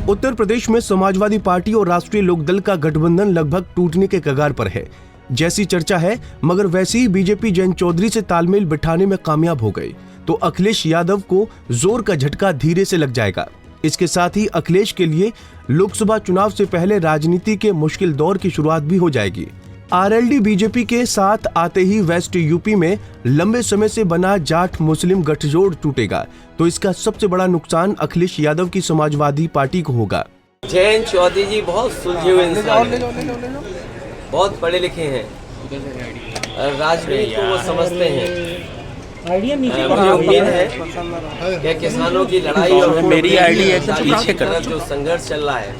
उत्तर प्रदेश में समाजवादी पार्टी और राष्ट्रीय लोकदल का गठबंधन लगभग टूटने के कगार पर है जैसी चर्चा है, मगर वैसे ही बीजेपी जयंत चौधरी से तालमेल बिठाने में कामयाब हो गई तो अखिलेश यादव को जोर का झटका धीरे से लग जाएगा। इसके साथ ही अखिलेश के लिए लोकसभा चुनाव से पहले राजनीति के मुश्किल दौर की शुरुआत भी हो जाएगी। आरएलडी बीजेपी के साथ आते ही वेस्ट यूपी में लंबे समय से बना जाट मुस्लिम गठजोड़ टूटेगा तो इसका सबसे बड़ा नुकसान अखिलेश यादव की समाजवादी पार्टी को होगा। जयंत चौधरी जी बहुत सुलझे हुए इंसान हैं, बहुत पढ़े लिखे हैं, राजनीति को वो समझते हैं। मुझे उम्मीद है कि किसानों की लड़ाई और मेरी आईडी पीछे कर जो संघर्ष चल रहा है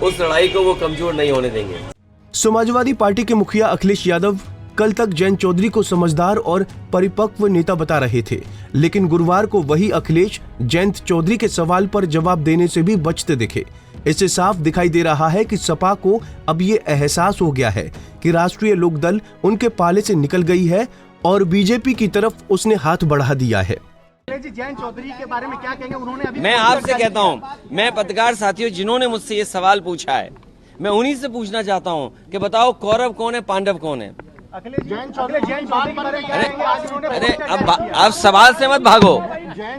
उस लड़ाई को वो कमजोर नहीं होने देंगे। समाजवादी पार्टी के मुखिया अखिलेश यादव कल तक जयंत चौधरी को समझदार और परिपक्व नेता बता रहे थे, लेकिन गुरुवार को वही अखिलेश जयंत चौधरी के सवाल पर जवाब देने से भी बचते दिखे। इससे साफ दिखाई दे रहा है कि सपा को अब ये एहसास हो गया है कि राष्ट्रीय लोकदल उनके पाले से निकल गई है और बीजेपी की तरफ उसने हाथ बढ़ा दिया है। जयंत चौधरी के बारे में क्या कहेंगे? उन्होंने अभी मैं आपसे कहता हूं, मैं पत्रकार साथियों जिन्होंने मुझसे ये सवाल पूछा है, मैं उन्हीं से पूछना चाहता हूं कि बताओ कौरव कौन है, पांडव कौन है? अरे अब आप सवाल से मत भागो।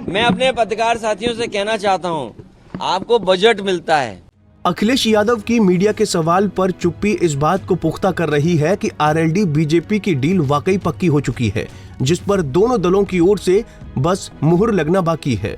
मैं अपने पत्रकार साथियों से कहना चाहता हूं, आपको बजट मिलता है। अखिलेश यादव की मीडिया के सवाल पर चुप्पी इस बात को पुख्ता कर रही है कि आरएलडी बीजेपी की डील वाकई पक्की हो चुकी है, जिस पर दोनों दलों की ओर से बस मुहर लगना बाकी है।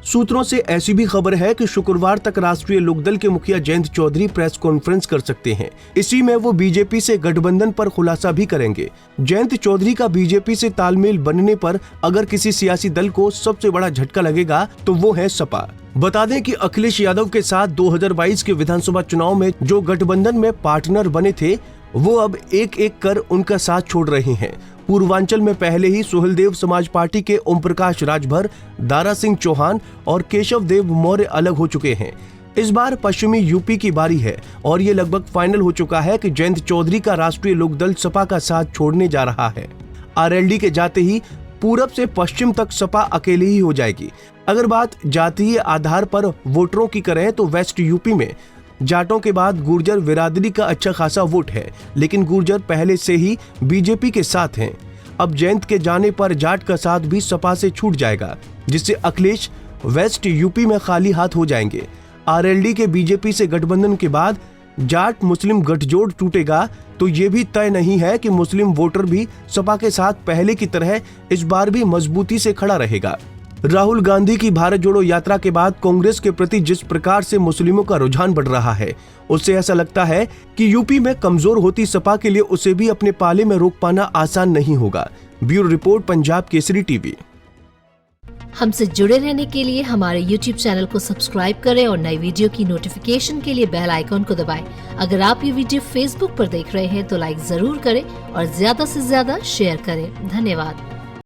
सूत्रों से ऐसी भी खबर है कि शुक्रवार तक राष्ट्रीय लोकदल के मुखिया जयंत चौधरी प्रेस कॉन्फ्रेंस कर सकते हैं। इसी में वो बीजेपी से गठबंधन पर खुलासा भी करेंगे। जयंत चौधरी का बीजेपी से तालमेल बनने पर अगर किसी सियासी दल को सबसे बड़ा झटका लगेगा तो वो है सपा। बता दें कि अखिलेश यादव के साथ 2022 के विधानसभा चुनाव में जो गठबंधन में पार्टनर बने थे वो अब एक एक कर उनका साथ छोड़ रहे हैं। पूर्वांचल में पहले ही सुहेलदेव समाज पार्टी के ओम प्रकाश राजभर, दारा सिंह चौहान और केशव देव मौर्य अलग हो चुके हैं। इस बार पश्चिमी यूपी की बारी है और ये लगभग फाइनल हो चुका है कि जयंत चौधरी का राष्ट्रीय लोकदल सपा का साथ छोड़ने जा रहा है। आरएलडी के जाते ही पूरब से पश्चिम तक सपा अकेली ही हो जाएगी। अगर बात जातीय आधार पर वोटरों की करें तो वेस्ट यूपी में जाटों के बाद गुर्जर बिरादरी का अच्छा खासा वोट है, लेकिन गुर्जर पहले से ही बीजेपी के साथ हैं। अब जयंत के जाने पर जाट का साथ भी सपा से छूट जाएगा, जिससे अखिलेश वेस्ट यूपी में खाली हाथ हो जाएंगे। आरएलडी के बीजेपी से गठबंधन के बाद जाट मुस्लिम गठजोड़ टूटेगा तो ये भी तय नहीं है कि मुस्लिम वोटर भी सपा के साथ पहले की तरह इस बार भी मजबूती से खड़ा रहेगा। राहुल गांधी की भारत जोड़ो यात्रा के बाद कांग्रेस के प्रति जिस प्रकार से मुस्लिमों का रुझान बढ़ रहा है, उससे ऐसा लगता है कि यूपी में कमजोर होती सपा के लिए उसे भी अपने पाले में रोक पाना आसान नहीं होगा। Bureau report, Punjab Kesari TV. हमसे जुड़े रहने के लिए हमारे YouTube चैनल को सब्सक्राइब करें और नई वीडियो की नोटिफिकेशन के लिए बेल आइकॉन को दबाएं। अगर आप ये वीडियो Facebook पर देख रहे हैं तो लाइक जरूर करें और ज्यादा से ज्यादा शेयर करें। धन्यवाद।